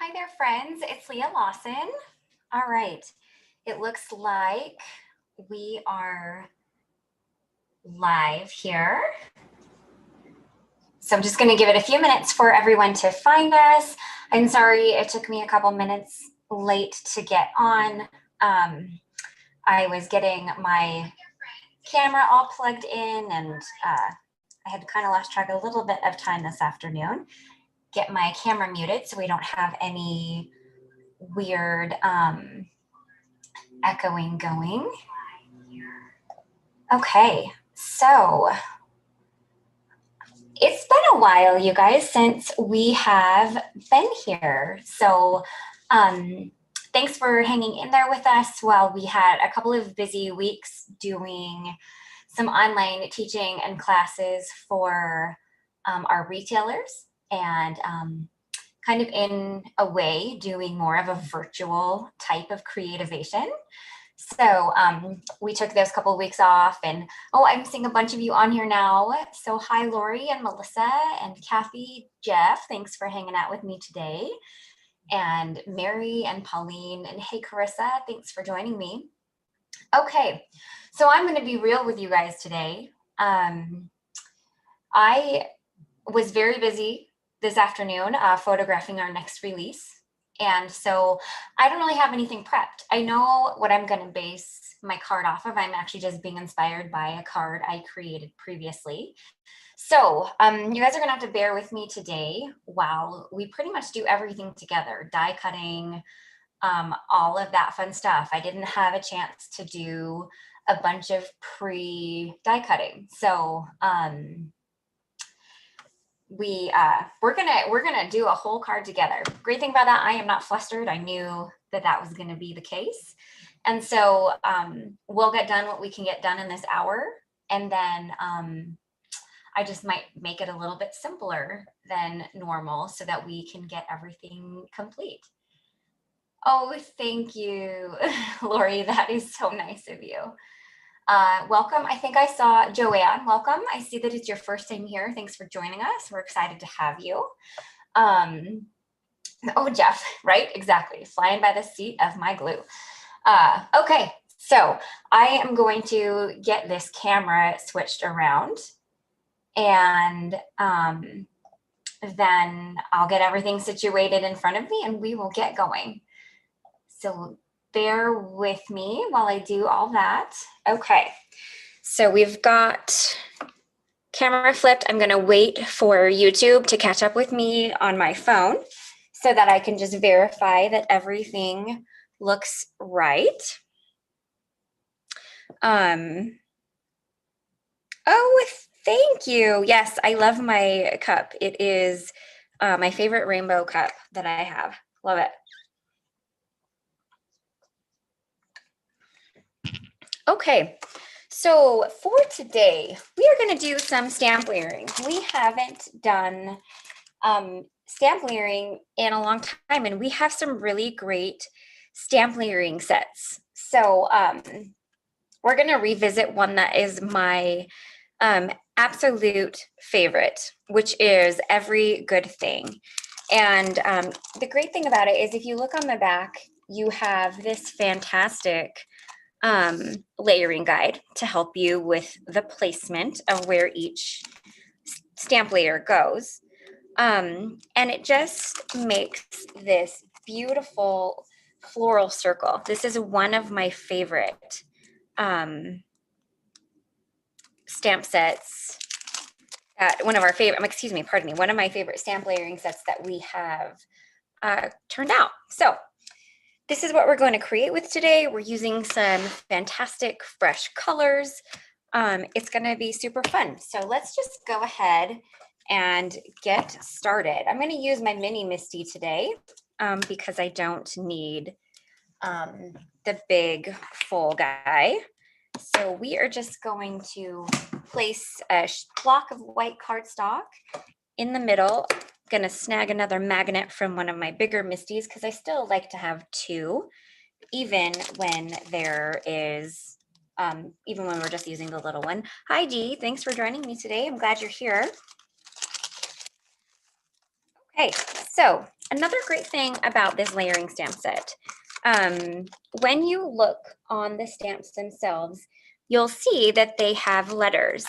Hi there, friends. It's Lea Lawson. All right. It looks like we are live here. So I'm just going to give it a few minutes for everyone to find us. I'm sorry it took me a couple minutes late to get on. I was getting my camera all plugged in, and I had kind of lost track a little bit of time this afternoon. Get my camera muted so we don't have any weird echoing going. Okay, so it's been a while, you guys, since we have been here. So thanks for hanging in there with us while we had a couple of busy weeks doing some online teaching and classes for our retailers, and kind of in a way doing more of a virtual type of creativation. So we took those couple of weeks off, and I'm seeing a bunch of you on here now. So hi, Lori and Melissa and Kathy, Jeff, thanks for hanging out with me today. And Mary and Pauline, and hey, Carissa, thanks for joining me. Okay, so I'm going to be real with you guys today. I was very busy this afternoon photographing our next release. And so I don't really have anything prepped. I know what I'm going to base my card off of. I'm actually just being inspired by a card I created previously. So you guys are going to have to bear with me today while we pretty much do everything together, die cutting, all of that fun stuff. I didn't have a chance to do a bunch of pre-die cutting. So we're gonna do a whole card together. Great thing about that, I am not flustered. I knew that was going to be the case, and so we'll get done what we can get done in this hour, and then I just might make it a little bit simpler than normal so that we can get everything complete. Oh, thank you, Lori. That is so nice of you. Welcome. I think I saw Joanne. Welcome. I see that it's your first time here. Thanks for joining us. We're excited to have you. Oh, Jeff, right? Exactly. Flying by the seat of my glue. Okay, so I am going to get this camera switched around, and then I'll get everything situated in front of me and we will get going. So bear with me while I do all that. Okay, so we've got camera flipped. I'm gonna wait for YouTube to catch up with me on my phone so that I can just verify that everything looks right. Oh, thank you. Yes, I love my cup. It is my favorite rainbow cup that I have. Love it. Okay, so for today, we are going to do some stamp layering. We haven't done stamp layering in a long time, and we have some really great stamp layering sets. So we're going to revisit one that is my absolute favorite, which is Every Good Thing. And the great thing about it is if you look on the back, you have this fantastic layering guide to help you with the placement of where each stamp layer goes. And it just makes this beautiful floral circle. This is one of my favorite stamp sets. One of my favorite stamp layering sets that we have turned out. So this is what we're going to create with today. We're using some fantastic fresh colors. It's going to be super fun. So let's just go ahead and get started. I'm going to use my mini Misty today because I don't need the big full guy. So we are just going to place a block of white cardstock in the middle. Gonna snag another magnet from one of my bigger Misties because I still like to have two, even when there is, even when we're just using the little one. Hi Dee, thanks for joining me today. I'm glad you're here. Okay, So another great thing about this layering stamp set, when you look on the stamps themselves, you'll see that they have letters.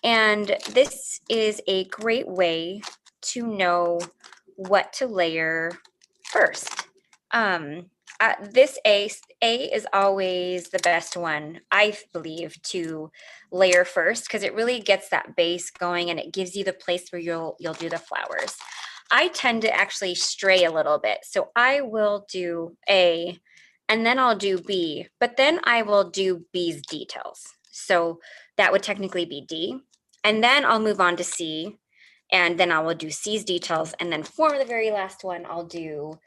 And this is a great way to know what to layer first. This A is always the best one, I believe, to layer first because it really gets that base going and it gives you the place where you'll do the flowers. I tend to actually stray a little bit, so I will do A, and then I'll do B, but then I will do B's details. So that would technically be D, and then I'll move on to C, and then I will do C's details, and then for the very last one, I'll do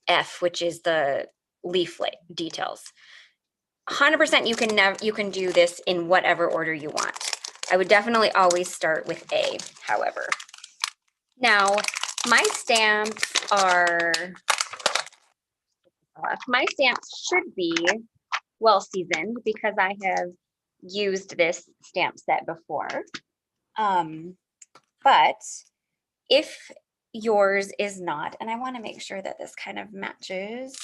F, which is the leaf details. 100% you can do this in whatever order you want. I would definitely always start with A, however. Now, my stamps should be well seasoned because I have used this stamp set before. But if yours is not, and I want to make sure that this kind of matches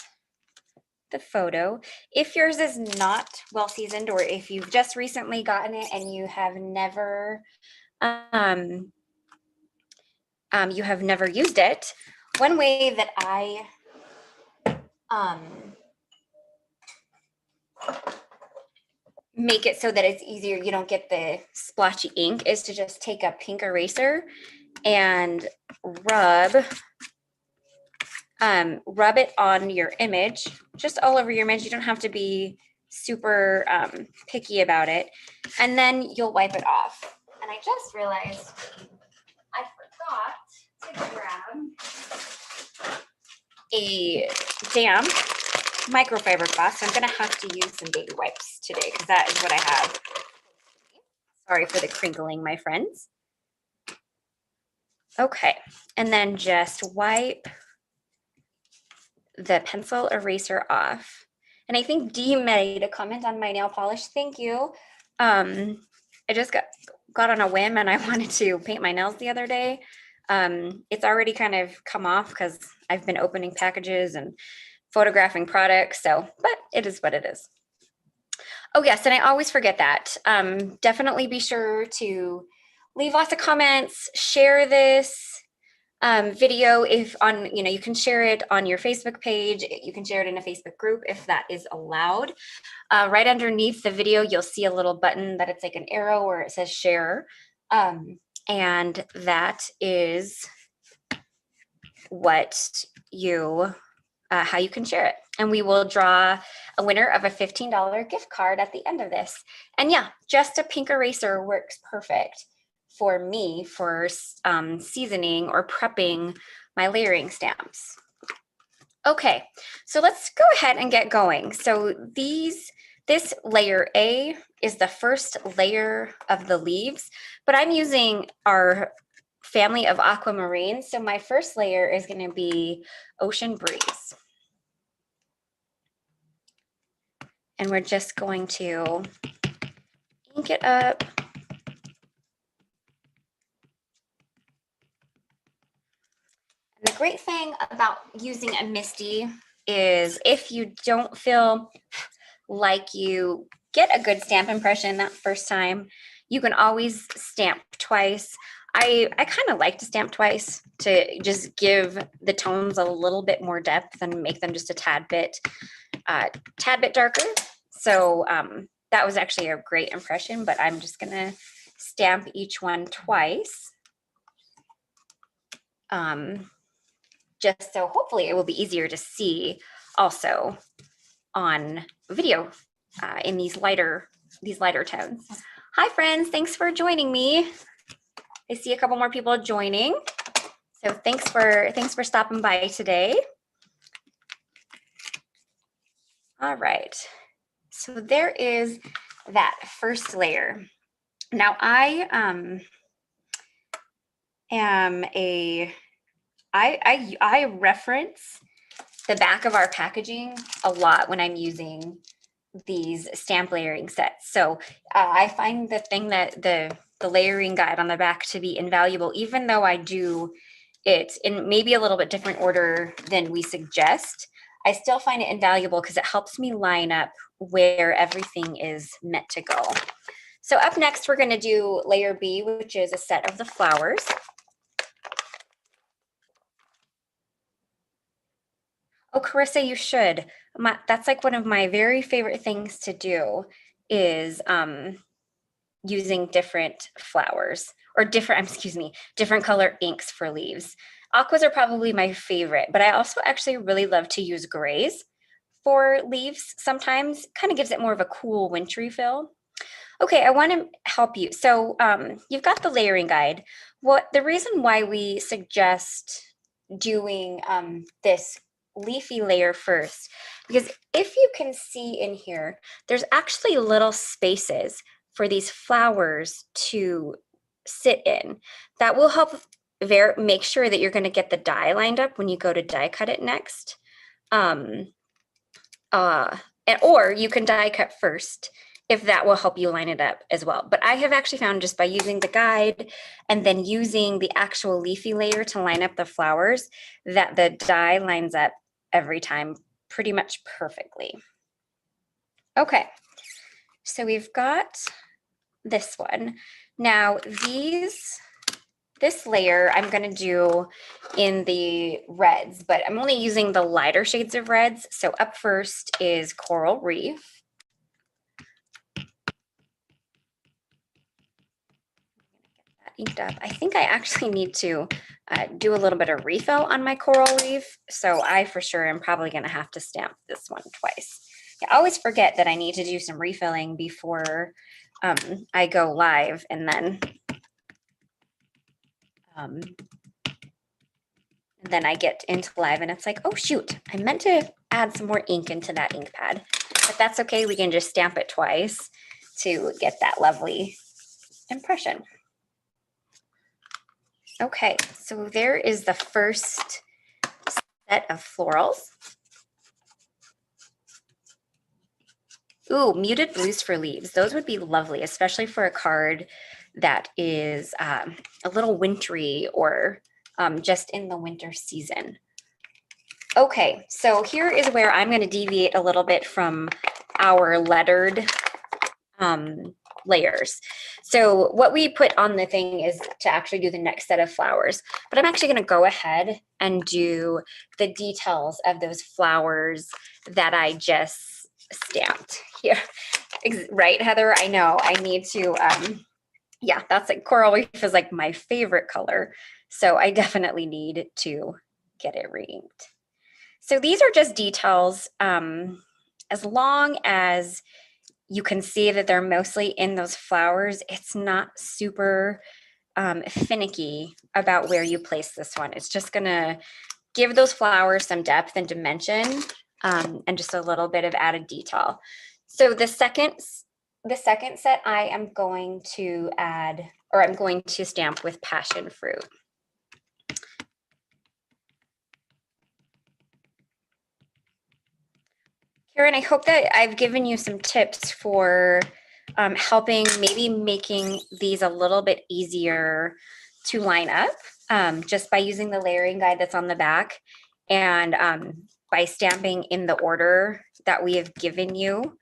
the photo. If yours is not well seasoned, or if you've just recently gotten it and you have never used it, one way that I make it so that it's easier, you don't get the splotchy ink, is to just take a pink eraser and rub it on your image, just all over your image. You don't have to be super picky about it. And then you'll wipe it off. And I just realized I forgot to grab a damp microfiber cloth. So I'm gonna have to use some baby wipes today because that is what I have. Sorry for the crinkling, my friends. Okay, and then just wipe the pencil eraser off. And I think Dee made a comment on my nail polish. Thank you. I just got on a whim and I wanted to paint my nails the other day. It's already kind of come off because I've been opening packages and photographing products. So, but it is what it is. Oh yes, and I always forget that. Definitely be sure to leave lots of comments, share this video if on, you can share it on your Facebook page. You can share it in a Facebook group if that is allowed. Right underneath the video, you'll see a little button that it's like an arrow where it says share. And that is what how you can share it. And we will draw a winner of a $15 gift card at the end of this. And yeah, just a pink eraser works perfect for me for seasoning or prepping my layering stamps. Okay, so let's go ahead and get going. So this layer A is the first layer of the leaves, but I'm using our family of Aquamarine. So my first layer is going to be Ocean Breeze. And we're just going to ink it up. The great thing about using a MISTI is if you don't feel like you get a good stamp impression that first time, you can always stamp twice. I kind of like to stamp twice to just give the tones a little bit more depth and make them just a tad bit darker. So that was actually a great impression, but I'm just gonna stamp each one twice. Just so hopefully it will be easier to see also on video in these lighter tones. Hi friends, thanks for joining me. I see a couple more people joining. So thanks for stopping by today. All right, so there is that first layer. Now I I reference the back of our packaging a lot when I'm using these stamp layering sets. So I find the thing that the layering guide on the back to be invaluable, even though I do it in maybe a little bit different order than we suggest, I still find it invaluable because it helps me line up where everything is meant to go. So up next, we're going to do layer B, which is a set of the flowers. Oh, Carissa, you should. That's like one of my very favorite things to do is using different flowers or different color inks for leaves. Aquas are probably my favorite, but I also actually really love to use grays for leaves sometimes. Kind of gives it more of a cool wintry feel. Okay, I want to help you. So you've got the layering guide. The reason why we suggest doing this leafy layer first, because if you can see in here, there's actually little spaces for these flowers to sit in. That will help make sure that you're going to get the dye lined up when you go to die cut it next. Or you can die cut first if that will help you line it up as well. But I have actually found just by using the guide and then using the actual leafy layer to line up the flowers that the dye lines up every time pretty much perfectly. Okay, so we've got this one. Now this layer I'm going to do in the reds, but I'm only using the lighter shades of reds. So up first is Coral Reef. Inked up. I think I actually need to do a little bit of refill on my Coral Reef. So I for sure am probably going to have to stamp this one twice. I always forget that I need to do some refilling before I go live, and then I get into live and it's like, oh shoot, I meant to add some more ink into that ink pad, but that's okay. We can just stamp it twice to get that lovely impression. Okay, so there is the first set of florals. Ooh, muted blues for leaves. Those would be lovely, especially for a card that is a little wintry or just in the winter season. Okay, so here is where I'm going to deviate a little bit from our lettered layers. So what we put on the thing is to actually do the next set of flowers, but I'm actually going to go ahead and do the details of those flowers that I just stamped here. Right, Heather? I know I need to, yeah, that's like Coral Reef is like my favorite color. So I definitely need to get it re-inked. So these are just details. As long as you can see that they're mostly in those flowers, it's not super finicky about where you place this one. It's just gonna give those flowers some depth and dimension and just a little bit of added detail. So the second set I am going to add, or I'm going to stamp with passion fruit. Karen, I hope that I've given you some tips for helping maybe making these a little bit easier to line up just by using the layering guide that's on the back and by stamping in the order that we have given you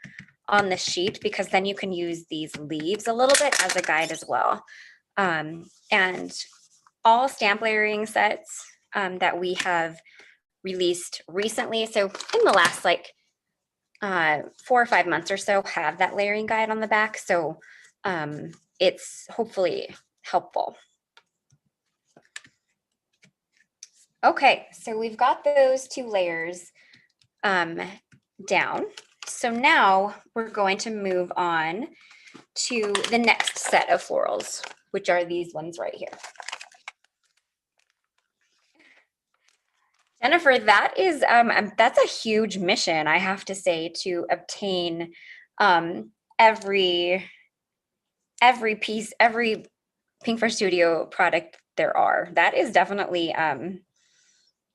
on the sheet, because then you can use these leaves a little bit as a guide as well. And all stamp layering sets that we have released recently, so in the last like 4 or 5 months or so, have that layering guide on the back. So it's hopefully helpful. Okay, so we've got those 2 layers down. So now we're going to move on to the next set of florals, which are these ones right here. Jennifer, that is that's a huge mission, I have to say, to obtain every piece, every Pinkfresh Studio product there are. That is definitely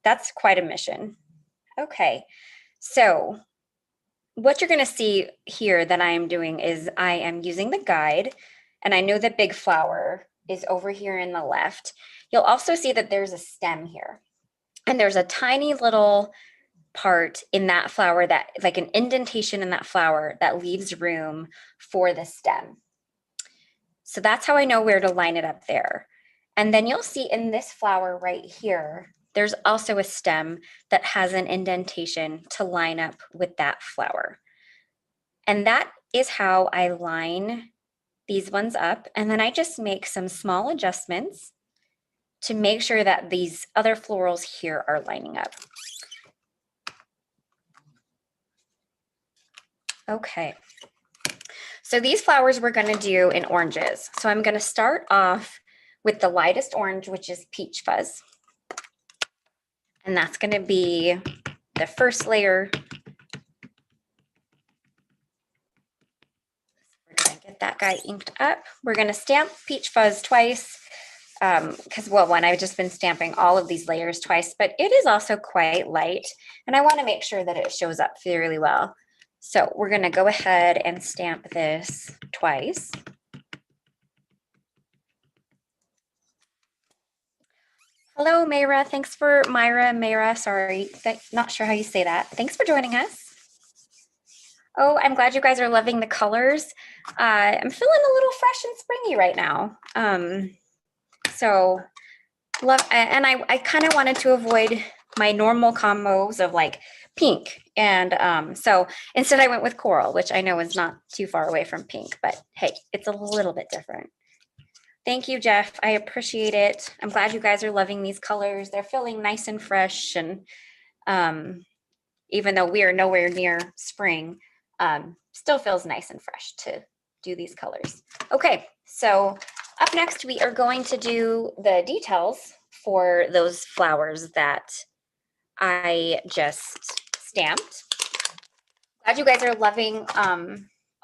that's quite a mission. Okay, so what you're going to see here that I am doing is I am using the guide, and I know that big flower is over here in the left. You'll also see that there's a stem here. And there's a tiny little part in that flower, that like an indentation in that flower that leaves room for the stem. So that's how I know where to line it up there. And then you'll see in this flower right here, there's also a stem that has an indentation to line up with that flower. And that is how I line these ones up. And then I just make some small adjustments to make sure that these other florals here are lining up. Okay. So these flowers we're going to do in oranges. So I'm going to start off with the lightest orange, which is Peach Fuzz. And that's going to be the first layer. We're going to get that guy inked up. We're going to stamp Peach Fuzz twice because, well, one, I've just been stamping all of these layers twice, but it is also quite light. And I want to make sure that it shows up really well. So we're going to go ahead and stamp this twice. Hello, Mayra. Thanks for Mayra. Sorry, not sure how you say that. Thanks for joining us. Oh, I'm glad you guys are loving the colors. I'm feeling a little fresh and springy right now. So love, and I kind of wanted to avoid my normal combos of like pink. And so instead I went with coral, which I know is not too far away from pink, but hey, it's a little bit different. Thank you, Jeff. I appreciate it. I'm glad you guys are loving these colors. They're feeling nice and fresh. And even though we are nowhere near spring, still feels nice and fresh to do these colors. Okay, so up next, we are going to do the details for those flowers that I just stamped. Glad you guys are loving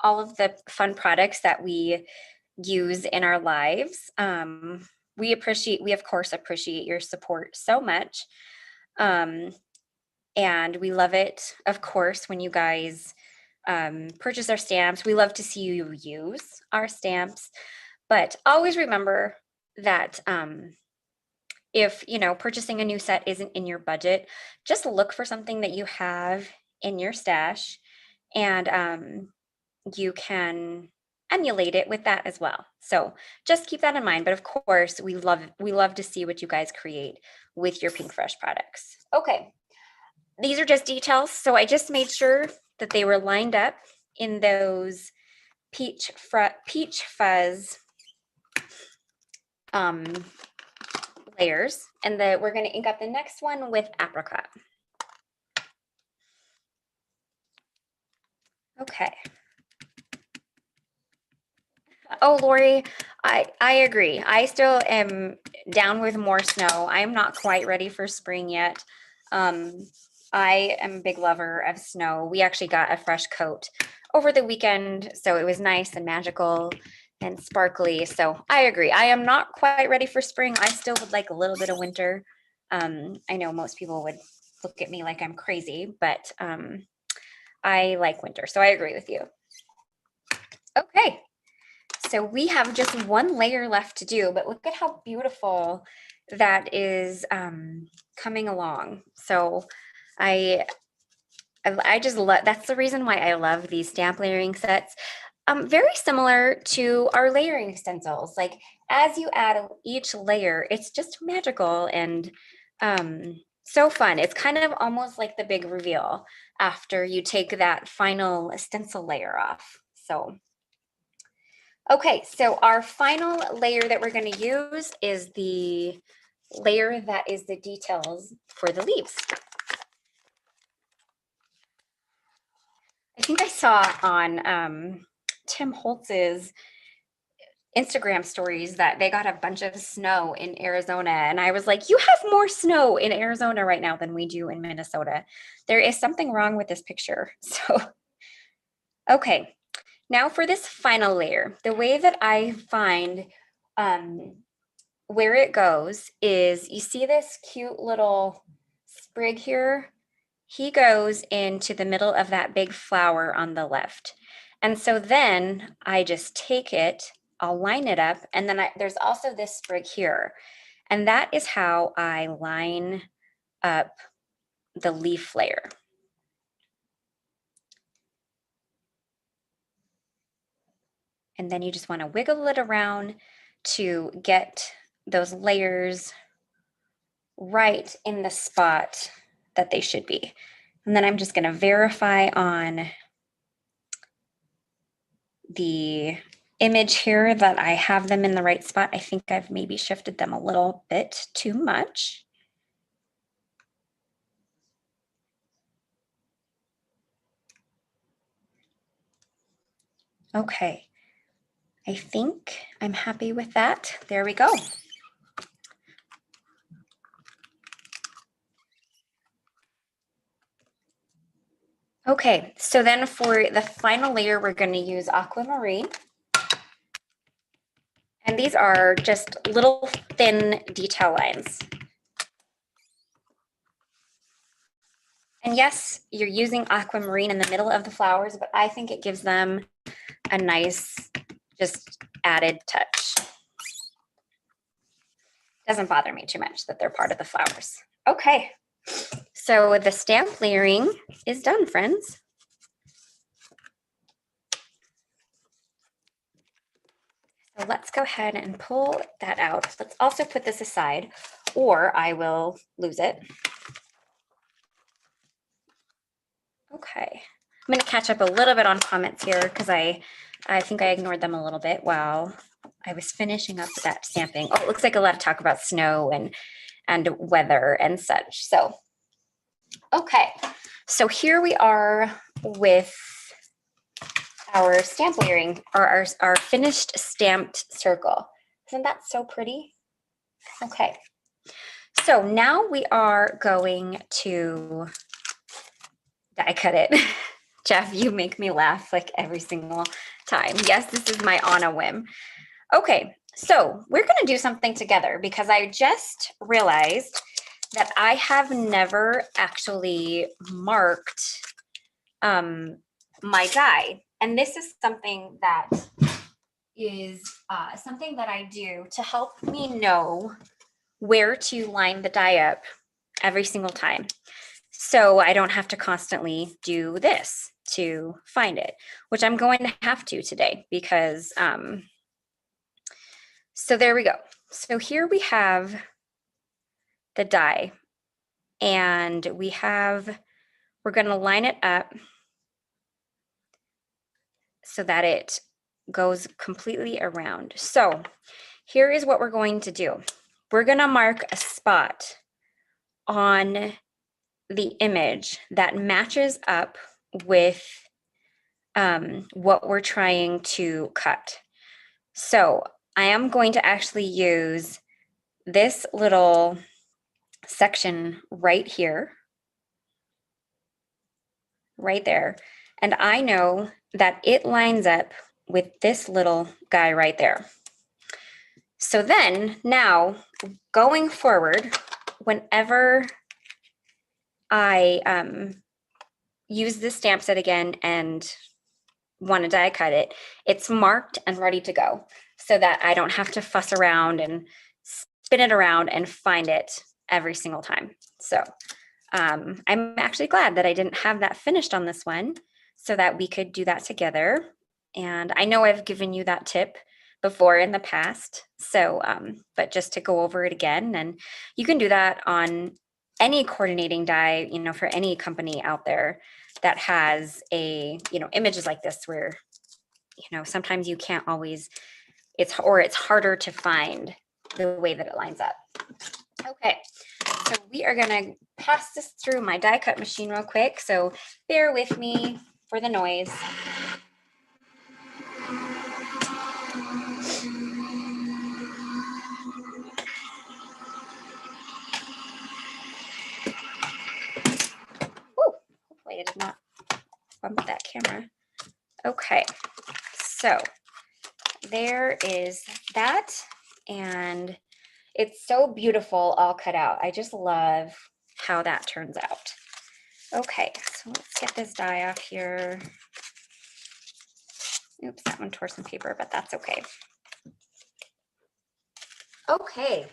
all of the fun products that we use in our lives. We of course appreciate your support so much. And we love it, of course, when you guys purchase our stamps. We love to see you use our stamps, but always remember that if, purchasing a new set isn't in your budget, just look for something that you have in your stash, and you can emulate it with that as well. So just keep that in mind. But of course, we love to see what you guys create with your Pinkfresh products. Okay, these are just details. So I just made sure that they were lined up in those peach fuzz layers, and we're going to ink up the next one with apricot. Okay. Oh, Lori, I agree. I still am down with more snow. I'm not quite ready for spring yet. I am a big lover of snow. We actually got a fresh coat over the weekend, so it was nice and magical and sparkly. So I agree. I am not quite ready for spring. I still would like a little bit of winter. I know most people would look at me like I'm crazy, but I like winter, so I agree with you. Okay. So we have just one layer left to do, but look at how beautiful that is coming along. So I just love, that's the reason why I love these stamp layering sets. Very similar to our layering stencils. Like as you add each layer, it's just magical and so fun. It's kind of almost like the big reveal after you take that final stencil layer off. So okay, so our final layer that we're going to use is the layer that is the details for the leaves. I think I saw on Tim Holtz's Instagram stories that they got a bunch of snow in Arizona. And I was like, you have more snow in Arizona right now than we do in Minnesota. There is something wrong with this picture. So, okay. Now for this final layer, the way that I find where it goes is, you see this cute little sprig here? He goes into the middle of that big flower on the left. And so then I just take it I'll line it up, and then there's also this sprig here, and that is how I line up the leaf layer. And then you just want to wiggle it around to get those layers right in the spot that they should be. And then I'm just going to verify on the image here that I have them in the right spot. I think I've maybe shifted them a little bit too much. Okay, I think I'm happy with that. There we go. Okay, so then for the final layer, we're going to use Aquamarine. And these are just little thin detail lines. And yes, you're using Aquamarine in the middle of the flowers, but I think it gives them a nice, just added touch. Doesn't bother me too much that they're part of the flowers. Okay, so the stamp layering is done, friends. So let's go ahead and pull that out. Let's also put this aside, or I will lose it. Okay, I'm going to catch up a little bit on comments here because I think I ignored them a little bit while I was finishing up that stamping. Oh, it looks like a lot of talk about snow and weather and such. So, okay, so here we are with our stamp layering, or our finished stamped circle. Isn't that so pretty? Okay, so now we are going to die cut it. Jeff, you make me laugh like every single time. Yes, this is my on a whim. Okay, so we're going to do something together because I just realized that I have never actually marked my die. And this is something that is something that I do to help me know where to line the die up every single time. So I don't have to constantly do this to find it, which I'm going to have to today because, so there we go. So here we have the die and we're going to line it up so that it goes completely around. So here is what we're going to do. We're going to mark a spot on the image that matches up with what we're trying to cut. So I am going to actually use this little section right here, right there. And I know that it lines up with this little guy right there. So then now going forward, whenever I use this stamp set again and want to die cut it, it's marked and ready to go so that I don't have to fuss around and spin it around and find it every single time. So I'm actually glad that I didn't have that finished on this one so that we could do that together. And I know I've given you that tip before in the past. So, but just to go over it again, and you can do that on any coordinating die, for any company out there that has images like this where, sometimes you can't always, it's harder to find the way that it lines up. Okay, so we are gonna pass this through my die cut machine real quick. So bear with me for the noise. Ooh, hopefully I did not bump that camera. Okay, so there is that, and it's so beautiful all cut out. I just love how that turns out. Okay, so let's get this die off here. Oops, that one tore some paper, but that's okay. Okay,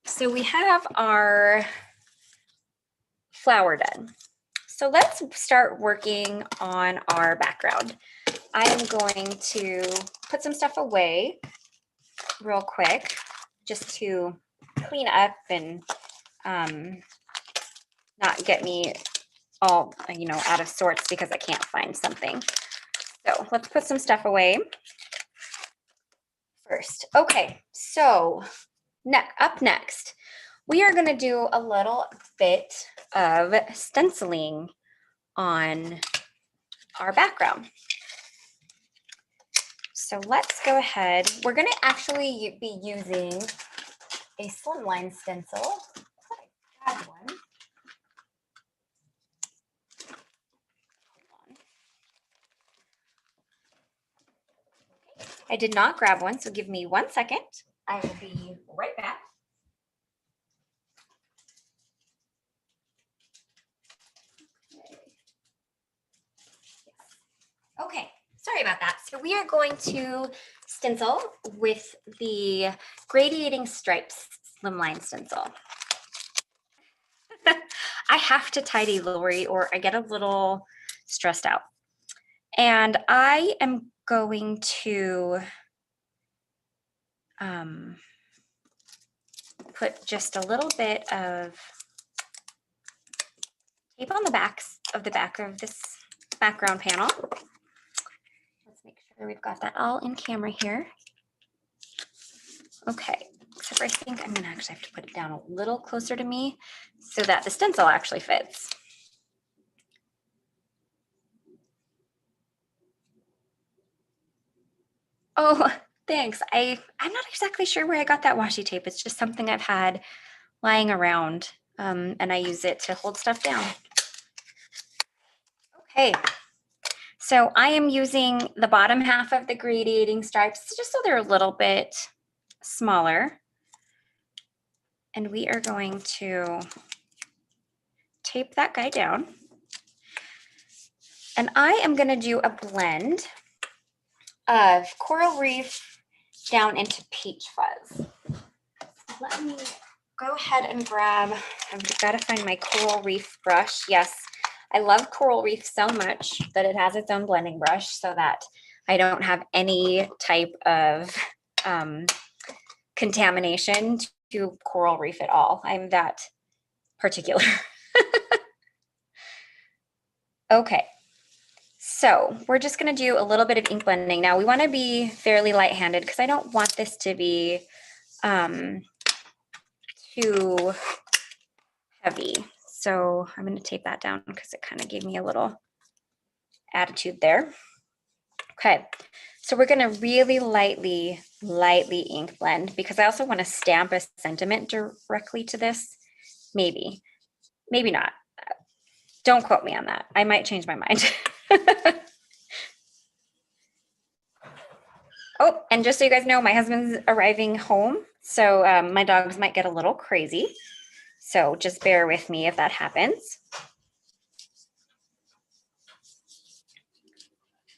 so we have our flower done. So let's start working on our background. I am going to put some stuff away real quick just to clean up and not get me all, out of sorts because I can't find something. So let's put some stuff away first. Okay, so up next, we are going to do a little bit of stenciling on our background. So let's go ahead. We're going to actually be using a slimline stencil. I have one. I did not grab one, so give me 1 second. I will be right back. Okay, sorry about that. So we are going to stencil with the Gradiating Stripes slimline stencil. I have to tidy, Lori, or I get a little stressed out. And I am going to put just a little bit of tape on the back of this background panel. Let's make sure we've got that all in camera here. Okay, except I think I'm gonna actually have to put it down a little closer to me so that the stencil actually fits. Oh, thanks. I'm not exactly sure where I got that washi tape. It's just something I've had lying around, and I use it to hold stuff down. Okay, so I am using the bottom half of the Gradiating Stripes just so they're a little bit smaller. And we are going to tape that guy down. And I am going to do a blend of Coral Reef down into Peach Fuzz. Let me go ahead and grab, I've got to find my Coral Reef brush. Yes, I love Coral Reef so much that it has its own blending brush so that I don't have any type of contamination to Coral Reef at all. I'm that particular. Okay, so we're just going to do a little bit of ink blending. Now we want to be fairly light-handed because I don't want this to be too heavy. So I'm going to tape that down because it kind of gave me a little attitude there. Okay, so we're going to really lightly ink blend because I also want to stamp a sentiment directly to this. Maybe not. Don't quote me on that. I might change my mind. Oh, and just so you guys know, my husband's arriving home, so my dogs might get a little crazy. So just bear with me if that happens.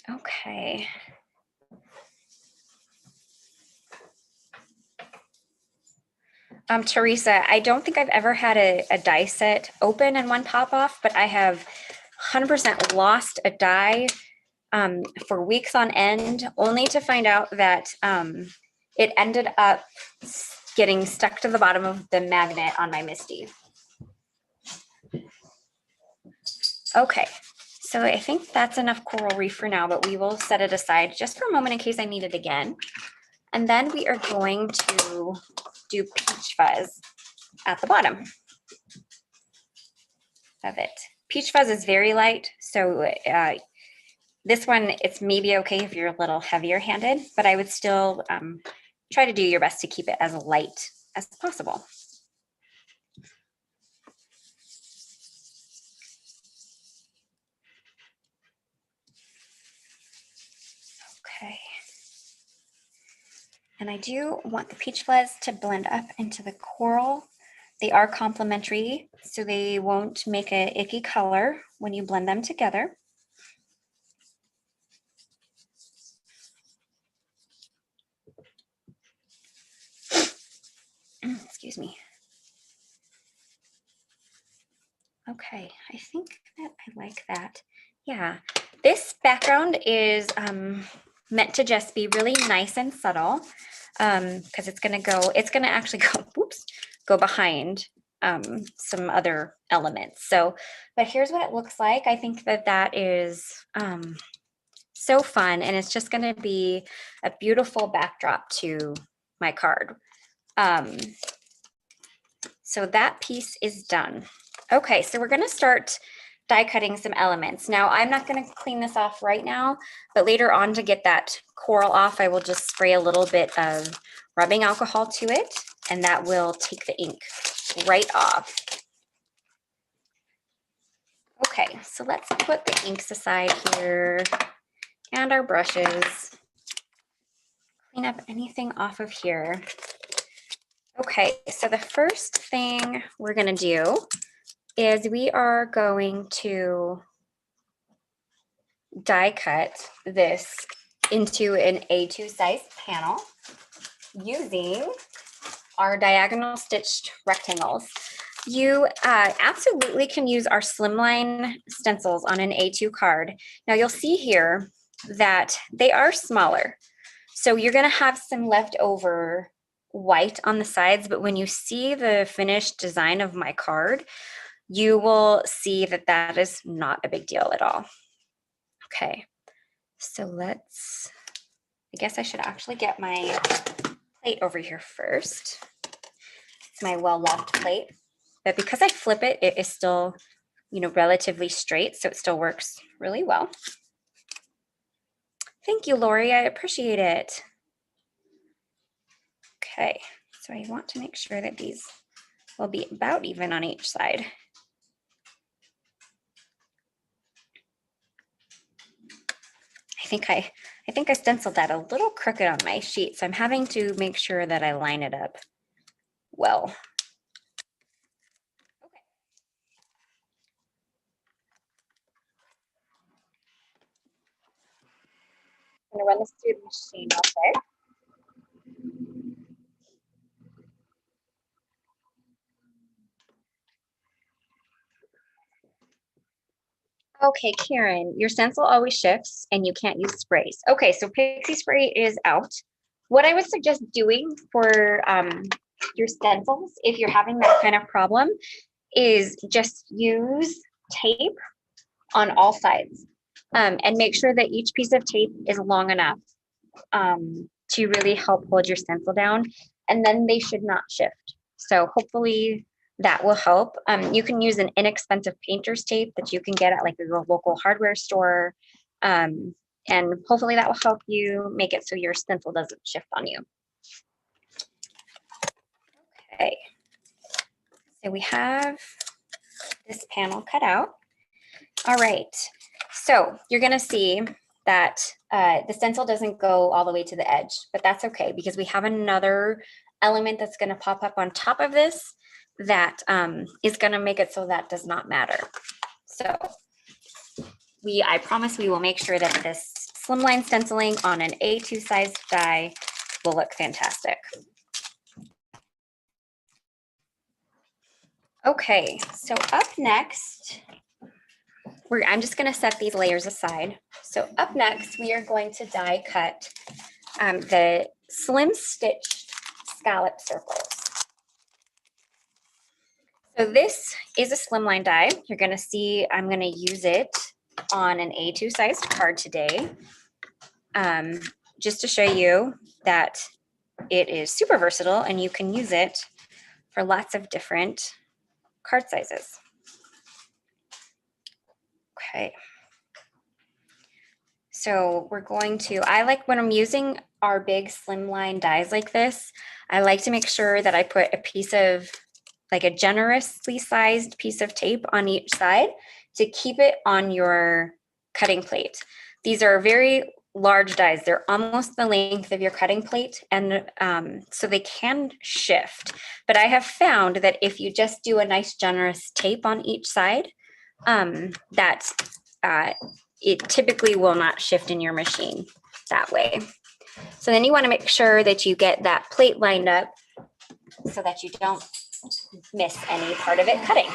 Okay. Teresa, I don't think I've ever had a die set open and one pop off, but I have 100% lost a die for weeks on end, only to find out that it ended up getting stuck to the bottom of the magnet on my Misty. Okay, so I think that's enough Coral Reef for now, but we will set it aside just for a moment in case I need it again. And then we are going to do Peach Fuzz at the bottom of it. Peach Fuzz is very light, so this one, it's maybe okay if you're a little heavier handed, but I would still try to do your best to keep it as light as possible. Okay. And I do want the Peach Fuzz to blend up into the coral. They are complementary, so they won't make an icky color when you blend them together. excuse me. Okay, I think that I like that. Yeah, this background is meant to just be really nice and subtle because it's gonna actually go, oops, go behind some other elements. So, but here's what it looks like. I think that that is so fun, and it's just gonna be a beautiful backdrop to my card. So that piece is done. Okay, so we're gonna start die cutting some elements. Now, I'm not gonna clean this off right now, but later on to get that coral off, I will just spray a little bit of rubbing alcohol to it, and that will take the ink right off. Okay, so let's put the inks aside here and our brushes. Clean up anything off of here. Okay, so the first thing we're gonna do is we are going to die cut this into an A2 size panel using our diagonal stitched rectangles. You absolutely can use our slimline stencils on an A2 card. Now you'll see here that they are smaller. So you're gonna have some leftover white on the sides, but when you see the finished design of my card, you will see that that is not a big deal at all. Okay, so let's, I guess I should actually get my plate over here first. It's my well-loved plate, but because I flip it, it is still, you know, relatively straight, so it still works really well. Thank you, Lori, I appreciate it. Okay, so I want to make sure that these will be about even on each side. I think I stenciled that a little crooked on my sheet, so I'm having to make sure that I line it up well. Okay. I'm gonna run this through the machine real quick. Okay, Karen, your stencil always shifts and you can't use sprays. Okay, so Pixie Spray is out. What I would suggest doing for your stencils, if you're having that kind of problem, is just use tape on all sides and make sure that each piece of tape is long enough to really help hold your stencil down, and then they should not shift. So hopefully that will help. You can use an inexpensive painter's tape that you can get at like your local hardware store. And hopefully that will help you make it so your stencil doesn't shift on you. Okay, so we have this panel cut out. All right, so you're gonna see that the stencil doesn't go all the way to the edge, but that's okay because we have another element that's gonna pop up on top of this that is gonna make it so that does not matter. So I promise we will make sure that this slimline stenciling on an A2 size die will look fantastic. Okay, so up next, I'm just gonna set these layers aside. So up next, we are going to die cut the slim stitched scallop circles. So this is a slimline die. You're gonna see I'm gonna use it on an A2 sized card today, just to show you that it is super versatile and you can use it for lots of different card sizes. Okay. So we're going to, I like when I'm using our big slimline dies like this, I like to make sure that I put a piece of, like a generously sized piece of tape on each side to keep it on your cutting plate. These are very large dies. They're almost the length of your cutting plate, and so they can shift. But I have found that if you just do a nice generous tape on each side, that it typically will not shift in your machine that way. So then you want to make sure that you get that plate lined up so that you don't miss any part of it cutting.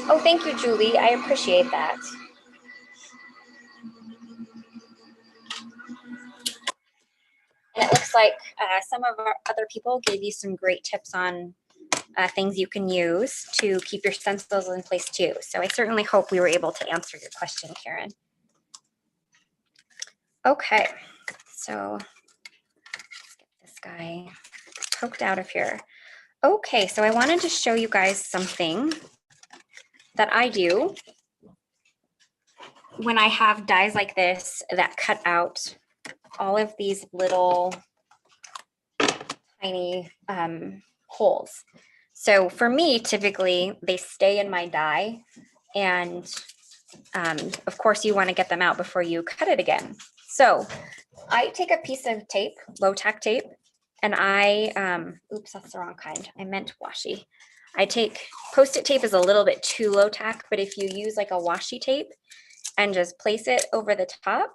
Oh, thank you, Julie. I appreciate that. And it looks like some of our other people gave you some great tips on things you can use to keep your stencils in place too. So I certainly hope we were able to answer your question, Karen. Okay, so let's get this guy poked out of here. Okay, so I wanted to show you guys something that I do when I have dies like this that cut out all of these little tiny holes. So for me, typically they stay in my die, and of course you want to get them out before you cut it again. So I take a piece of tape, low tack tape, and I, oops, that's the wrong kind. I meant washi. I take, Post-it tape is a little bit too low tack, but if you use like a washi tape and just place it over the top,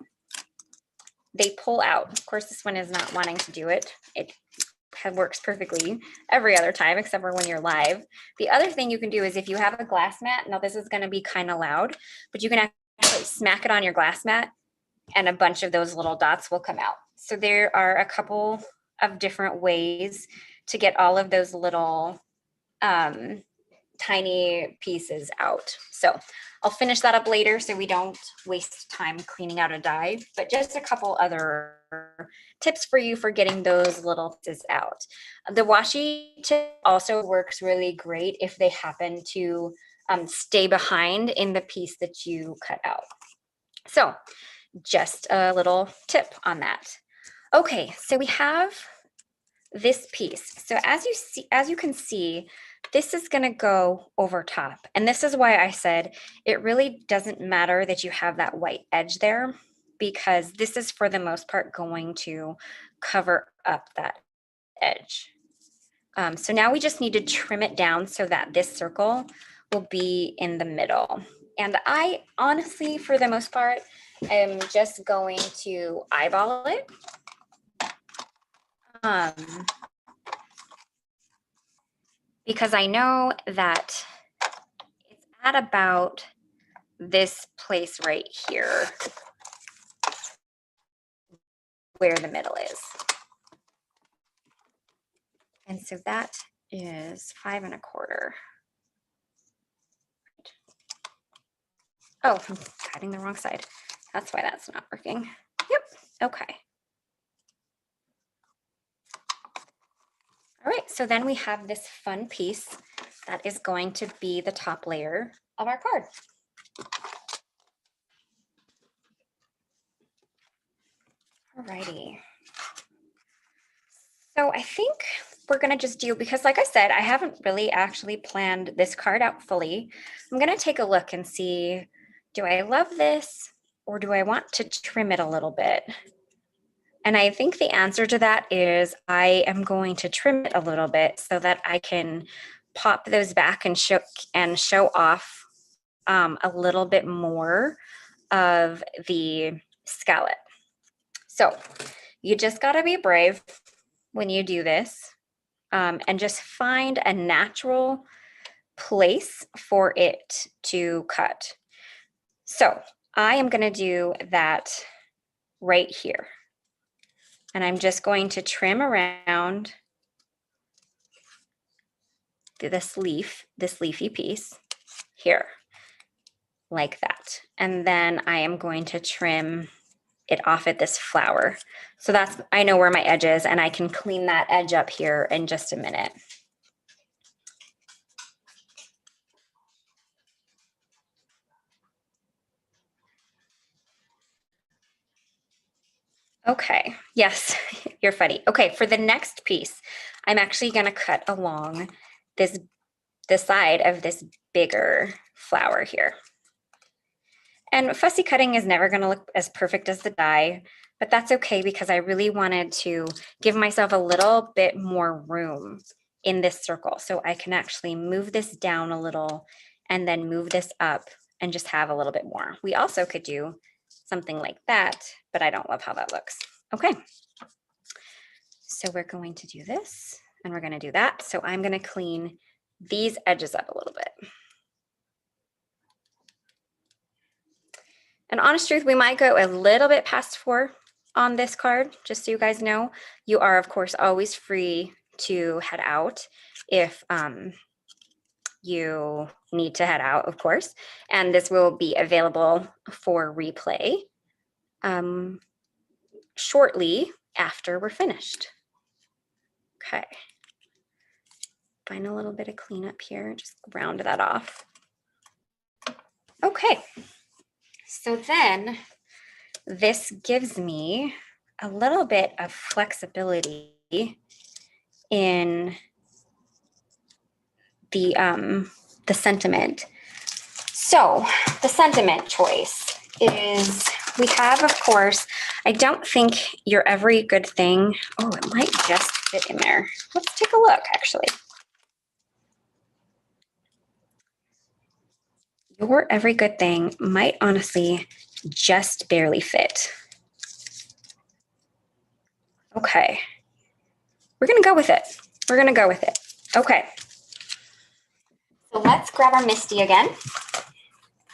they pull out. Of course, this one is not wanting to do it. It works perfectly every other time except for when you're live. The other thing you can do is if you have a glass mat, now this is going to be kind of loud, but you can actually smack it on your glass mat and a bunch of those little dots will come out. So there are a couple of different ways to get all of those little tiny pieces out. So I'll finish that up later so we don't waste time cleaning out a die, but just a couple other tips for you for getting those little pieces out. The washi tip also works really great if they happen to stay behind in the piece that you cut out. So just a little tip on that. Okay, so we have this piece. So as you can see, this is going to go over top. And this is why I said it really doesn't matter that you have that white edge there, because this is for the most part going to cover up that edge. So now we just need to trim it down so that this circle will be in the middle. And I honestly, for the most part, am just going to eyeball it. Because I know that it's at about this place right here where the middle is. And so that is 5 1/4. Oh, I'm cutting the wrong side. That's why that's not working. Yep, okay. All right, so then we have this fun piece that is going to be the top layer of our card. All righty. So I think we're gonna just do, because like I said, I haven't really actually planned this card out fully. I'm gonna take a look and see, do I love this or do I want to trim it a little bit? And I think the answer to that is I am going to trim it a little bit so that I can pop those back and show off a little bit more of the scallop. So you just gotta be brave when you do this, and just find a natural place for it to cut. So I am gonna do that right here. And I'm just going to trim around this leafy piece here, like that. And then I am going to trim it off at this flower. So that's, I know where my edge is, and I can clean that edge up here in just a minute. Okay, yes, you're funny. Okay, for the next piece, I'm actually gonna cut along the side of this bigger flower here. And fussy cutting is never gonna look as perfect as the die, but that's okay because I really wanted to give myself a little bit more room in this circle. So I can actually move this down a little and then move this up and just have a little bit more. We also could do something like that, but I don't love how that looks. Okay. So we're going to do this and we're going to do that. So I'm going to clean these edges up a little bit. And honest truth, we might go a little bit past 4 on this card, just so you guys know. You are, of course, always free to head out if you need to head out, of course. And this will be available for replay shortly after we're finished. Okay. Find a little bit of cleanup here, just round that off. Okay. So then this gives me a little bit of flexibility in the sentiment. So the sentiment choice is, we have, of course, I don't think your every good thing, oh, it might just fit in there. Let's take a look, actually. Your every good thing might honestly just barely fit. Okay. We're going to go with it. We're going to go with it. Okay. So let's grab our Misty again.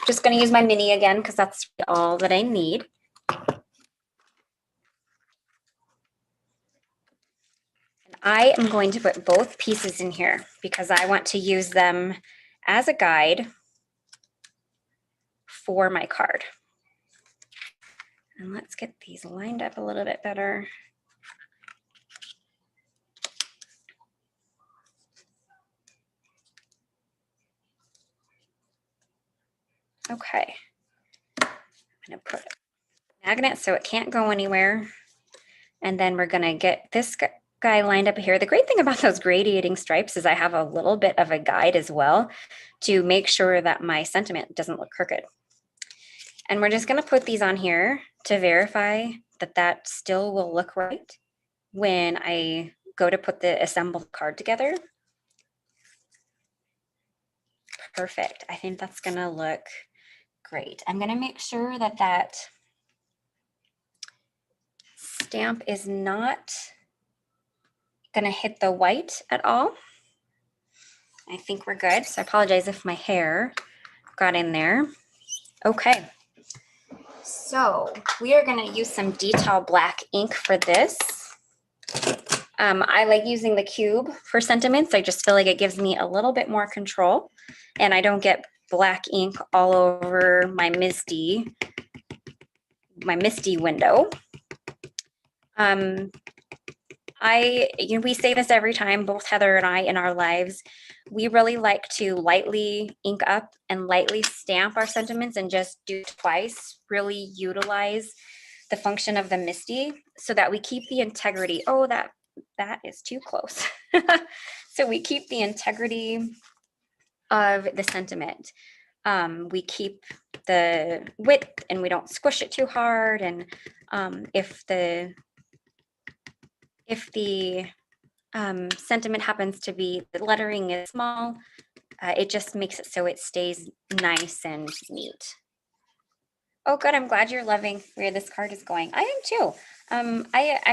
Just going to use my mini again because that's all that I need. And I am going to put both pieces in here because I want to use them as a guide for my card. And let's get these lined up a little bit better. Okay. I'm going to put a magnet so it can't go anywhere. And then we're going to get this guy lined up here. The great thing about those gradiating stripes is I have a little bit of a guide as well to make sure that my sentiment doesn't look crooked. And we're just going to put these on here to verify that that still will look right when I go to put the assembled card together. Perfect. I think that's going to look great. I'm going to make sure that that stamp is not going to hit the white at all. I think we're good. So I apologize if my hair got in there. Okay. So we are going to use some detail black ink for this. I like using the cube for sentiments. I just feel like it gives me a little bit more control and I don't get black ink all over my Misty window. We say this every time, both Heather and I in our lives, we really like to lightly ink up and lightly stamp our sentiments and just do it twice, really utilize the function of the Misty so that we keep the integrity. Oh, that is too close. So we keep the integrity of the sentiment. We keep the width and we don't squish it too hard. And if the sentiment happens to be, the lettering is small, it just makes it so it stays nice and neat. Oh, good. I'm glad you're loving where this card is going. I am too. I'm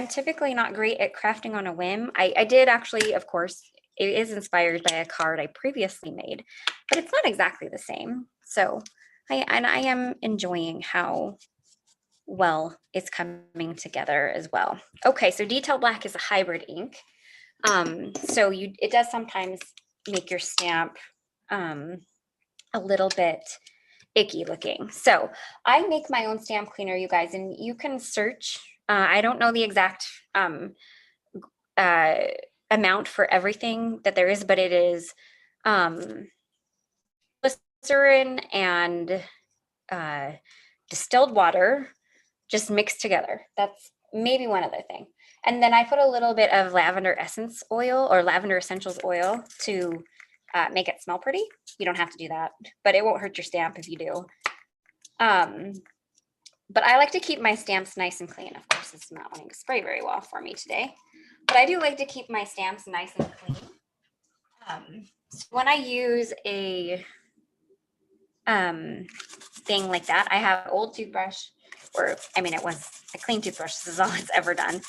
typically not great at crafting on a whim. I did actually, of course, it is inspired by a card I previously made, but it's not exactly the same. So I am enjoying how well it's coming together as well. Okay, so Detail Black is a hybrid ink. So it does sometimes make your stamp a little bit icky looking. So I make my own stamp cleaner, you guys, and you can search. I don't know the exact amount for everything that there is, but it is glycerin and distilled water just mixed together. That's maybe one other thing. And then I put a little bit of lavender essence oil or lavender essentials oil to make it smell pretty. You don't have to do that, but it won't hurt your stamp if you do. But I like to keep my stamps nice and clean. Of course, it's not wanting to spray very well for me today, but I do like to keep my stamps nice and clean. So when I use a thing like that, I have an old toothbrush, or I mean, it was a clean toothbrush. This is all it's ever done.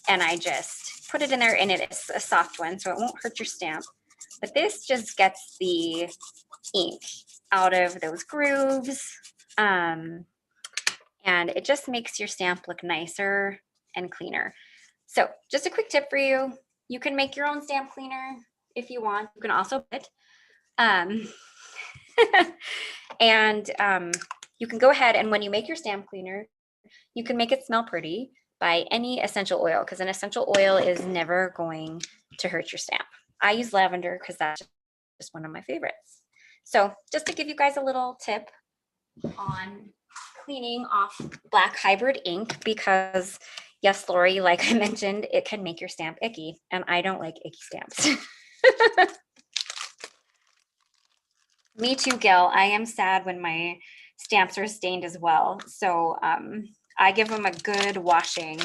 And I just put it in there, and it is a soft one, so it won't hurt your stamp. But this just gets the ink out of those grooves, and it just makes your stamp look nicer and cleaner. So just a quick tip for you. You can make your own stamp cleaner if you want. You can also put and you can go ahead, and when you make your stamp cleaner, you can make it smell pretty by any essential oil, because an essential oil is never going to hurt your stamp. I use lavender because that's just one of my favorites. So just to give you guys a little tip on cleaning off black hybrid ink, because yes, Lori, like I mentioned, it can make your stamp icky, and I don't like icky stamps. Me too, Gil. I am sad when my stamps are stained as well. So I give them a good washing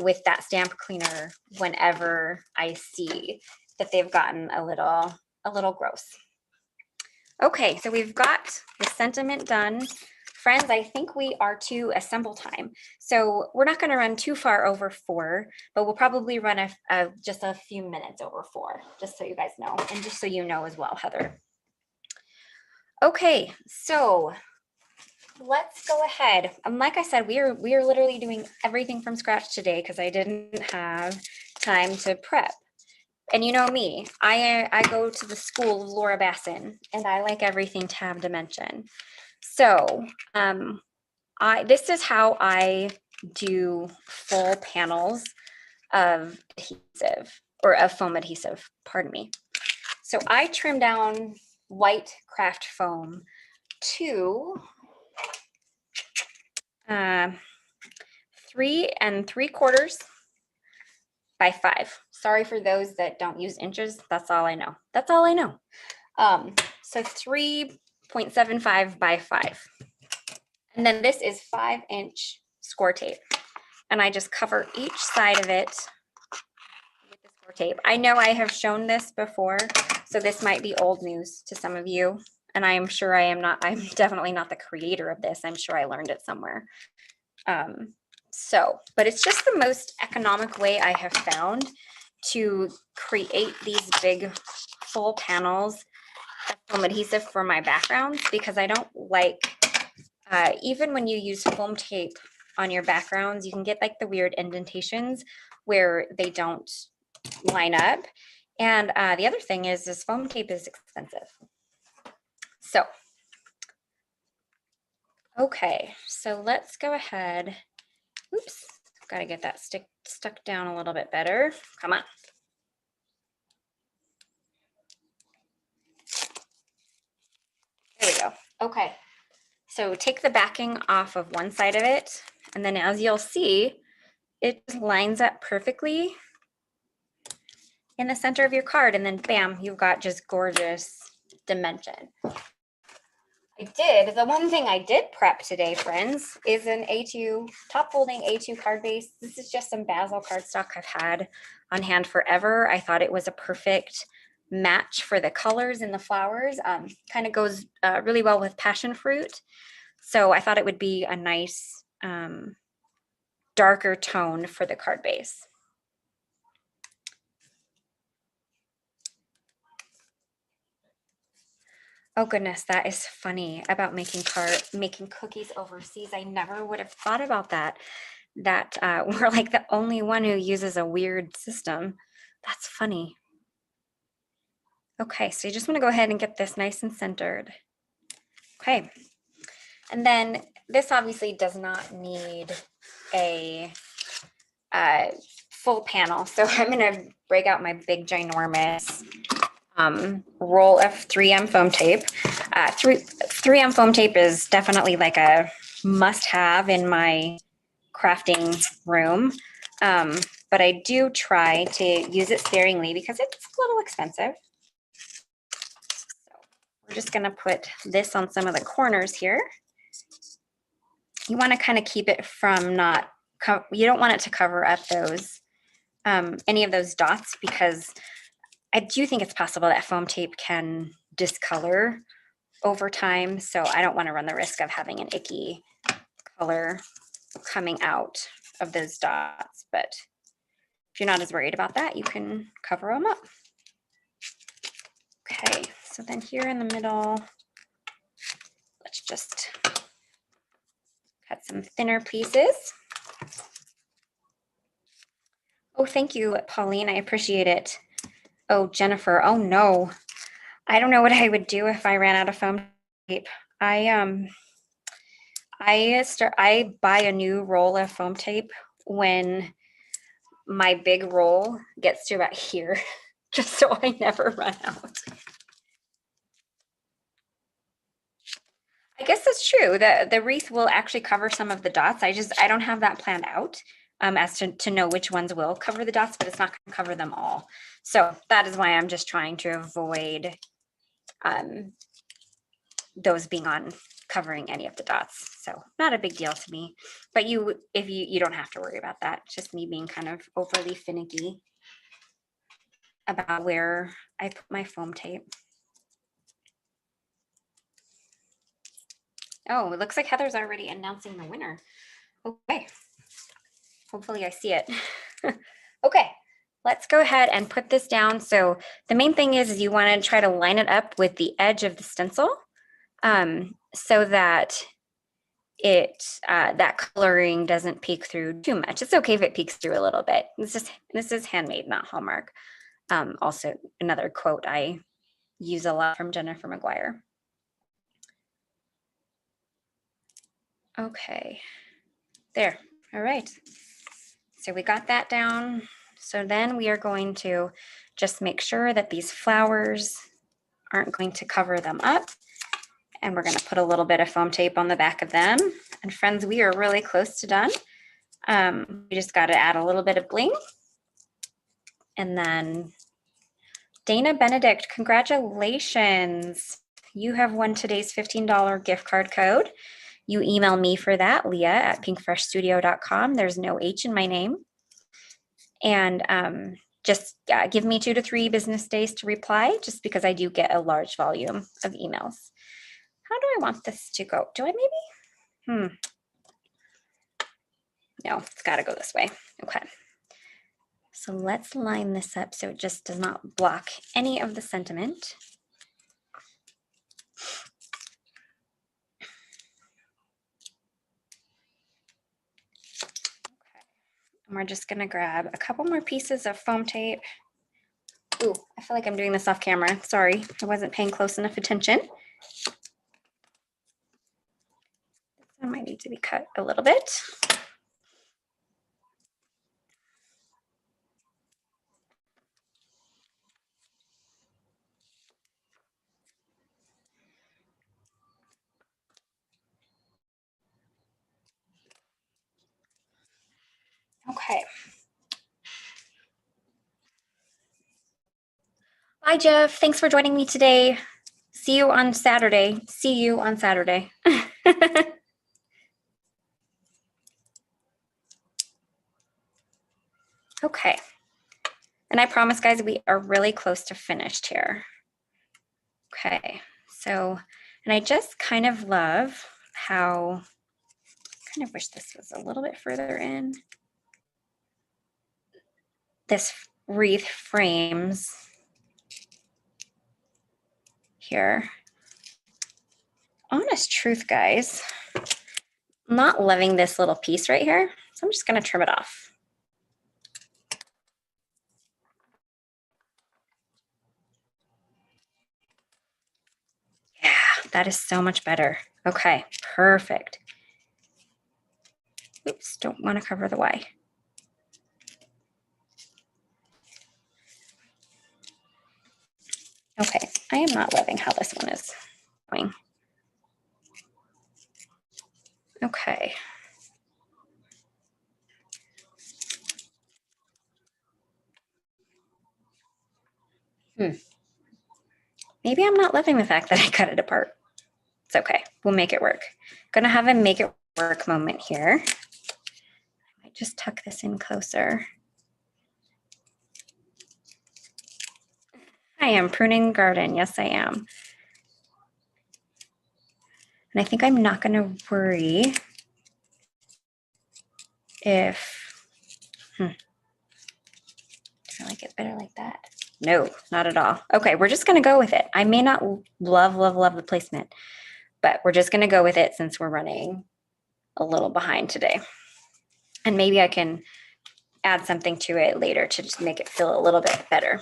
with that stamp cleaner whenever I see that they've gotten a little gross. Okay, so we've got the sentiment done. Friends, I think we are to assemble time. So we're not going to run too far over 4, but we'll probably run just a few minutes over 4, just so you guys know, and just so you know as well, Heather. Okay, so let's go ahead. Like I said, we are literally doing everything from scratch today because I didn't have time to prep. And you know me, I go to the school of Laura Basson, and I like everything to have dimension. So this is how I do full panels of adhesive, or of foam adhesive, pardon me. So I trim down white craft foam to 3 3/4 by 5. Sorry for those that don't use inches. That's all I know. That's all I know. So 3.75 by 5. And then this is 5-inch score tape. And I just cover each side of it with the score tape. I know I have shown this before, so this might be old news to some of you. And I am sure I'm definitely not the creator of this. I'm sure I learned it somewhere. But it's just the most economic way I have found to create these big full panels of foam adhesive for my backgrounds, because I don't like, even when you use foam tape on your backgrounds, you can get like the weird indentations where they don't line up. And the other thing is this foam tape is expensive. So, okay, so let's go ahead. Oops, got to get that stuck down a little bit better. Come on. There we go. Okay, so take the backing off of one side of it, and then as you'll see, it lines up perfectly in the center of your card, and then bam, you've got just gorgeous dimension. The one thing I did prep today, friends, is an A2 top folding A2 card base. This is just some basil cardstock I've had on hand forever. I thought it was a perfect match for the colors in the flowers. Kind of goes really well with passion fruit. So I thought it would be a nice darker tone for the card base. Oh goodness, that is funny about making cookies overseas. I never would have thought about that. We're like the only one who uses a weird system. That's funny. Okay, so you just want to go ahead and get this nice and centered. Okay, and then this obviously does not need a full panel, so I'm going to break out my big ginormous roll of 3M foam tape. 3M foam tape is definitely like a must-have in my crafting room, but I do try to use it sparingly because it's a little expensive. So we're just going to put this on some of the corners here. You want to kind of keep it from you don't want it to cover up those any of those dots, because I do think it's possible that foam tape can discolor over time, so I don't want to run the risk of having an icky color coming out of those dots. But if you're not as worried about that, you can cover them up. Okay, so then here in the middle, let's just cut some thinner pieces. Oh, thank you, Pauline. I appreciate it. Oh, Jennifer. Oh no. I don't know what I would do if I ran out of foam tape. I buy a new roll of foam tape when my big roll gets to about here, just so I never run out. I guess that's true. The wreath will actually cover some of the dots. I don't have that planned out as to know which ones will cover the dots, but it's not going to cover them all. So that is why I'm just trying to avoid those being on covering any of the dots. So not a big deal to me, but you don't have to worry about that. It's just me being kind of overly finicky about where I put my foam tape. Oh, it looks like Heather's already announcing the winner. Okay. Hopefully I see it. Okay, let's go ahead and put this down. So the main thing is you want to try to line it up with the edge of the stencil so that that coloring doesn't peek through too much. It's okay if it peeks through a little bit. This is handmade, not Hallmark. Also, another quote I use a lot from Jennifer McGuire. Okay, there. All right. So we got that down. So then we are going to just make sure that these flowers aren't going to cover them up. And we're going to put a little bit of foam tape on the back of them. And friends, we are really close to done. We just got to add a little bit of bling. And then Dana Benedict, congratulations. You have won today's $15 gift card code. You email me for that, Leah@pinkfreshstudio.com. There's no H in my name. And just give me 2 to 3 business days to reply, just because I do get a large volume of emails. How do I want this to go? Do I maybe? No, it's got to go this way. Okay. So let's line this up so it just does not block any of the sentiment. And we're just going to grab a couple more pieces of foam tape. Ooh, I feel like I'm doing this off camera. Sorry, I wasn't paying close enough attention. That might need to be cut a little bit. Okay. Bye, Jeff. Thanks for joining me today. See you on Saturday. See you on Saturday. Okay. And I promise, guys, we are really close to finished here. Okay. So, and I just kind of love how, kind of wish this was a little bit further in. This wreath frames here. Honest truth, guys, I'm not loving this little piece right here, so I'm just going to trim it off. Yeah, that is so much better. Okay, perfect. Oops, don't want to cover the Y. Okay, I am not loving how this one is going. Okay. Maybe I'm not loving the fact that I cut it apart. It's okay. We'll make it work. Gonna have a make it work moment here. I might just tuck this in closer. I am pruning the garden. Yes, I am. And I think I'm not gonna worry if, like it better like that? No, not at all. Okay, we're just gonna go with it. I may not love, love, love the placement, but we're just gonna go with it since we're running a little behind today. And maybe I can add something to it later to just make it feel a little bit better.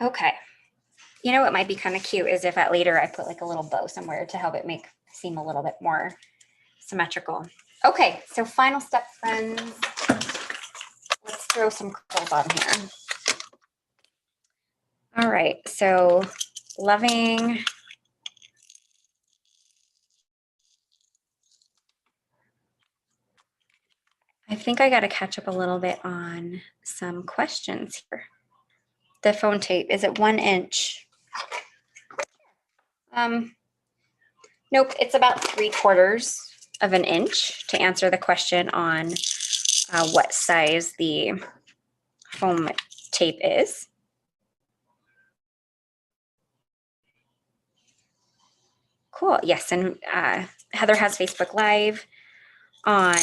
Okay. You know what might be kind of cute is if at later I put like a little bow somewhere to help it seem a little bit more symmetrical. Okay, so final step, friends. Let's throw some crystals on here. All right, so loving. I think I got to catch up a little bit on some questions here. The phone tape, is it 1 inch? Nope, it's about 3/4 of an inch to answer the question on what size the foam tape is. Cool, yes, and Heather has Facebook Live on,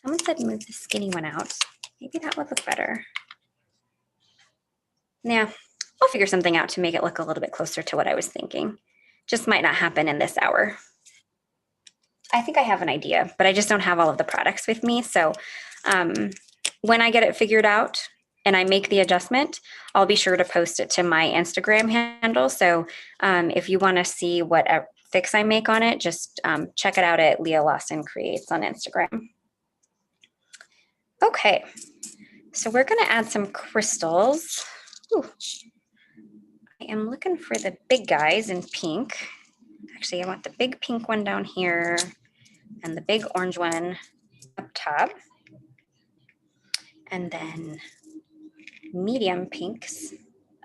someone said move the skinny one out. Maybe that would look better. Yeah, I'll figure something out to make it look a little bit closer to what I was thinking. Just might not happen in this hour. I think I have an idea, but I just don't have all of the products with me. So when I get it figured out and I make the adjustment, I'll be sure to post it to my Instagram handle. So if you want to see what fix I make on it, just check it out at Lea Lawson Creates on Instagram. Okay, so we're going to add some crystals. Ooh. I am looking for the big guys in pink. Actually, I want the big pink one down here and the big orange one up top. And then medium pinks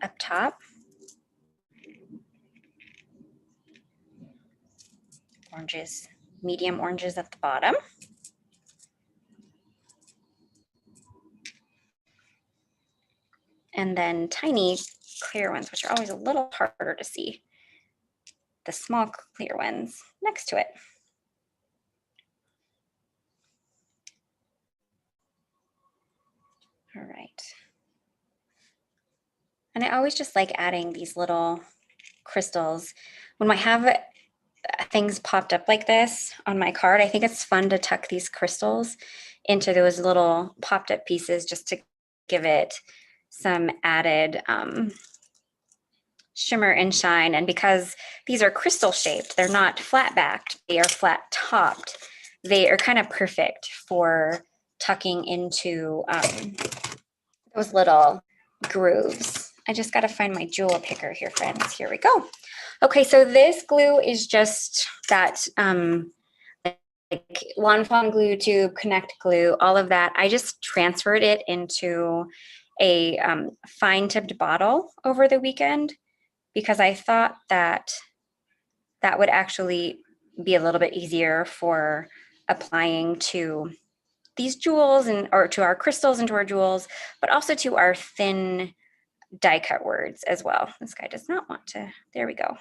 up top. Oranges, medium oranges at the bottom. And then tiny clear ones, which are always a little harder to see. The small clear ones next to it. All right. And I always just like adding these little crystals. When I have things popped up like this on my card, I think it's fun to tuck these crystals into those little popped up pieces just to give it some added shimmer and shine. And because these are crystal shaped, they're not flat backed, they are flat topped. They are kind of perfect for tucking into those little grooves. I just got to find my jewel picker here, friends. Here we go. Okay, so this glue is just that like Lawn Fawn glue tube, Connect glue, all of that. I just transferred it into a fine tipped bottle over the weekend because I thought that that would actually be a little bit easier for applying to these jewels and or to our crystals and to our jewels, but also to our thin die cut words as well. This guy does not want to, there we go.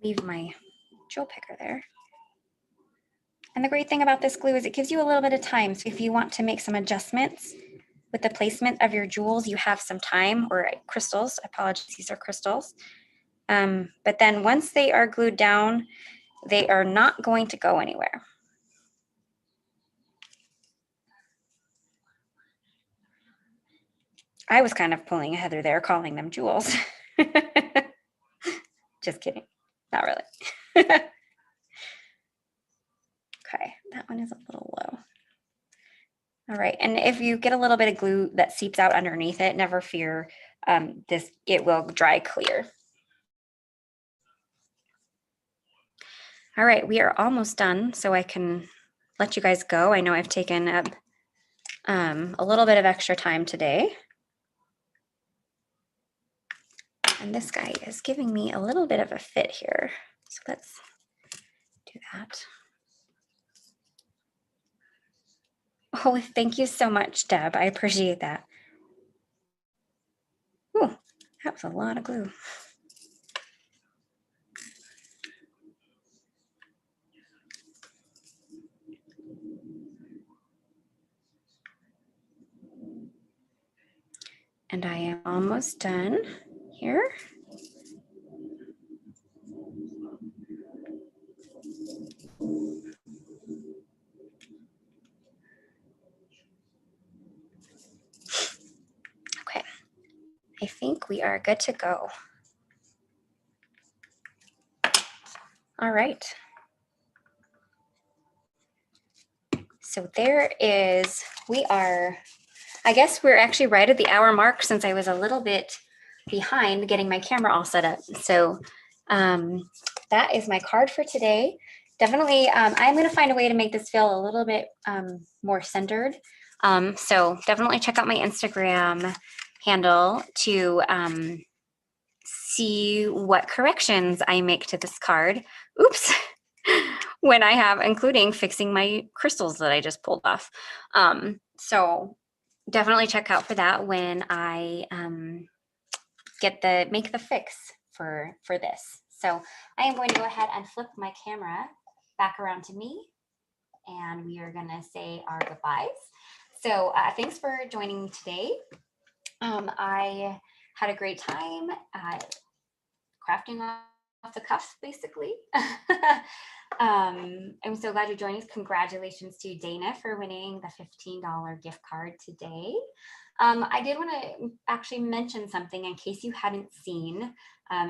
Leave my jewel picker there. And the great thing about this glue is it gives you a little bit of time. So if you want to make some adjustments with the placement of your jewels, you have some time, or crystals, apologies, these are crystals. But then once they are glued down, they are not going to go anywhere. I was kind of pulling a Heather there, calling them jewels. Just kidding. Not really. Okay, that one is a little low. All right, and if you get a little bit of glue that seeps out underneath it, never fear, it will dry clear. All right, we are almost done, so I can let you guys go. I know I've taken up a little bit of extra time today. And this guy is giving me a little bit of a fit here. So let's do that. Oh, thank you so much, Deb. I appreciate that. Ooh, that was a lot of glue. And I am almost done here. Okay, I think we are good to go. All right. So there is, I guess we're actually right at the hour mark since I was a little bit behind getting my camera all set up. So that is my card for today. Definitely, I'm going to find a way to make this feel a little bit more centered. So definitely check out my Instagram handle to see what corrections I make to this card. Oops. When I have, including fixing my crystals that I just pulled off. So definitely check out for that when I make the fix for this. So I am going to go ahead and flip my camera back around to me, and we are going to say our goodbyes. So thanks for joining me today. I had a great time crafting off the cuff, basically. I'm so glad you joined us. Congratulations to Dana for winning the $15 gift card today. I did want to actually mention something in case you hadn't seen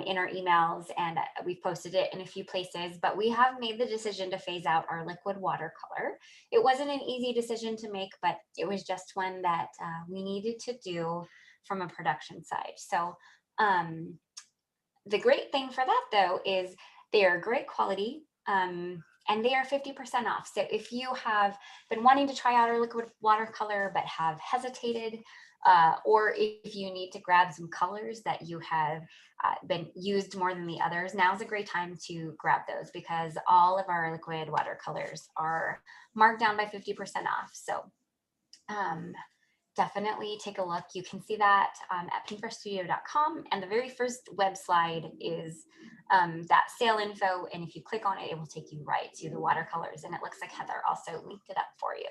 in our emails, and we've posted it in a few places, but we have made the decision to phase out our liquid watercolor. It wasn't an easy decision to make, but it was just one that we needed to do from a production side. So the great thing for that, though, is they are great quality and they are 50% off. So if you have been wanting to try out our liquid watercolor but have hesitated, or if you need to grab some colors that you have been used more than the others, now's a great time to grab those because all of our liquid watercolors are marked down by 50% off. So definitely take a look. You can see that at pinkfreshstudio.com, and the very first web slide is that sale info, and if you click on it, it will take you right to the watercolors, and it looks like Heather also linked it up for you.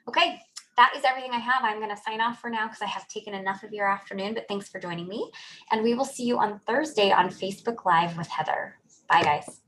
Okay, that is everything I have. I'm going to sign off for now because I have taken enough of your afternoon, but thanks for joining me, and we will see you on Thursday on Facebook Live with Heather. Bye, guys.